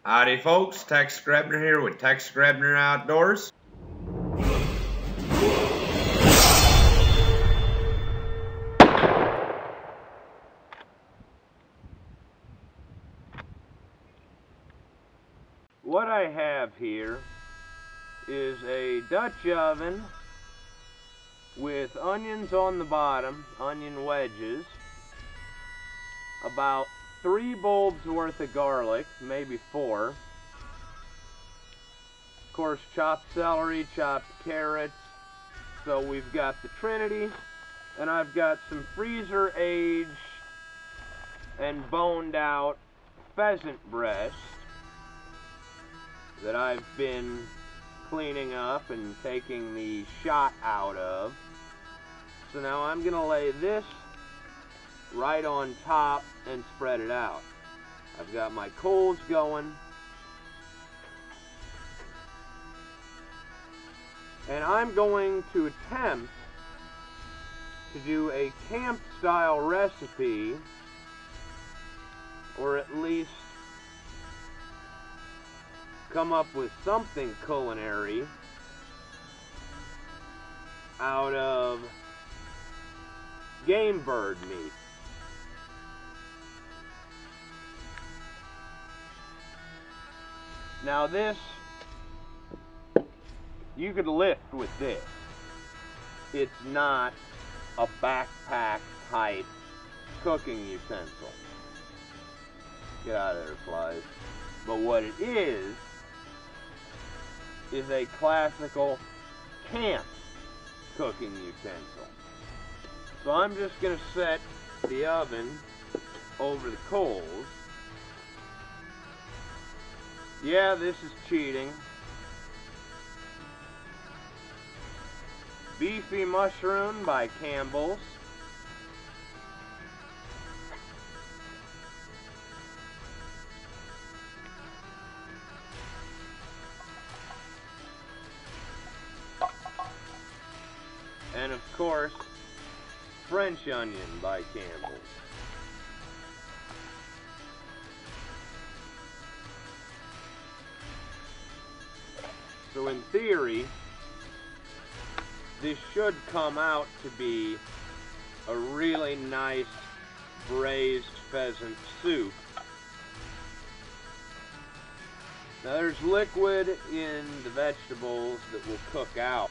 Howdy folks, Tex Grebner here with Tex Grebner Outdoors. What I have here is a Dutch oven with onions on the bottom, onion wedges, about 3 bulbs worth of garlic, maybe 4. Of course, chopped celery, chopped carrots. So we've got the Trinity, and I've got some freezer aged and boned out pheasant breast that I've been cleaning up and taking the shot out of. So now I'm gonna lay this right on top and spread it out. I've got my coals going, and I'm going to attempt to do a camp style recipe, or at least come up with something culinary out of game bird meat. Now this, you could lift with this. It's not a backpack type cooking utensil. Get out of there, flies. But what it is a classical camp cooking utensil. So I'm just going to set the oven over the coals. Yeah, this is cheating. Beefy mushroom by Campbell's. And of course, French onion by Campbell's. So in theory, this should come out to be a really nice braised pheasant soup. Now there's liquid in the vegetables that will cook out.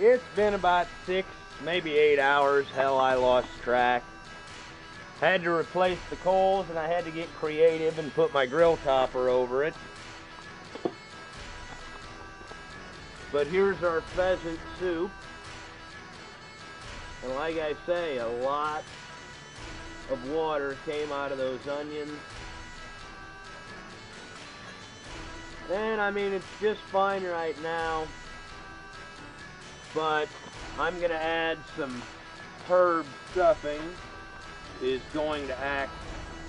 It's been about 6, maybe 8 hours. Hell, I lost track. Had to replace the coals, and I had to get creative and put my grill topper over it. But here's our pheasant soup. And like I say, a lot of water came out of those onions. And I mean, it's just fine right now. But I'm going to add some herb stuffing. Is going to act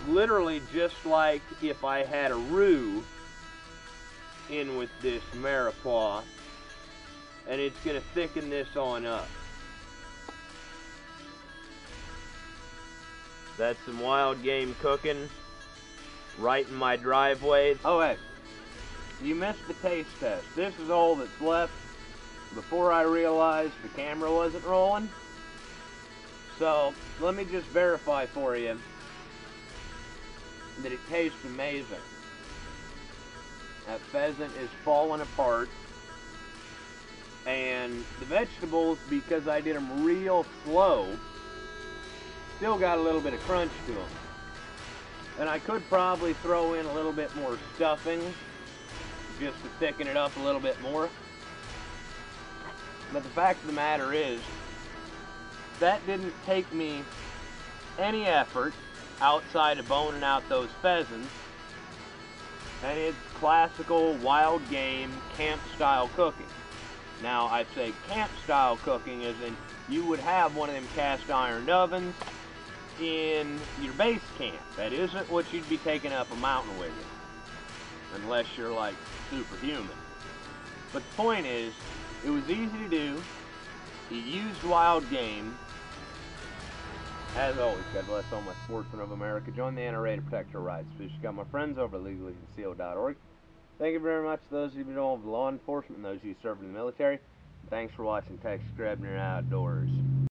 literally just like if I had a roux in with this mirepoix, and it's going to thicken this on up. That's some wild game cooking right in my driveway. Oh hey, you missed the taste test. This is all that's left before I realized the camera wasn't rolling. So let me just verify for you that it tastes amazing. That pheasant is falling apart, and the vegetables, because I did them real slow, still got a little bit of crunch to them. And I could probably throw in a little bit more stuffing just to thicken it up a little bit more. But the fact of the matter is, that didn't take me any effort outside of boning out those pheasants, and it's classical wild game camp style cooking. Now I say camp style cooking as in you would have one of them cast iron ovens, in your base camp. That isn't what you'd be taking up a mountain with you, unless you're like superhuman. But the point is, it was easy to do. You used wild game. As always, God bless all my sportsmen of America. Join the NRA to protect your rights. Please got my friends over at legallyconcealed.org. Thank you very much to those of you involved with law enforcement and those of you serving in the military. Thanks for watching Texas Grebner Outdoors.